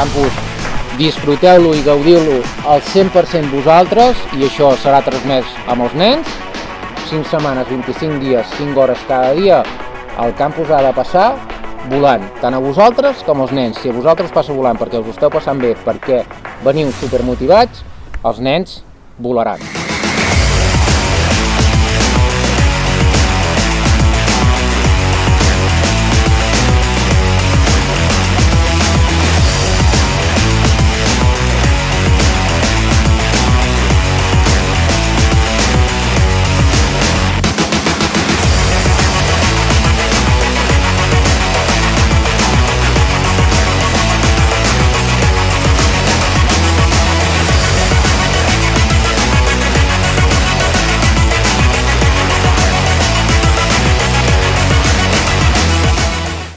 campus disfruteu-lo i gaudiu-lo al 100% vosaltres, i això serà transmès amb els nens. 5 setmanes, 25 dies, 5 hores cada dia, el campus ha de passar volant, tant a vosaltres com als nens. Si a vosaltres passa volant perquè us ho esteu passant bé, perquè veniu supermotivats, els nens volaran.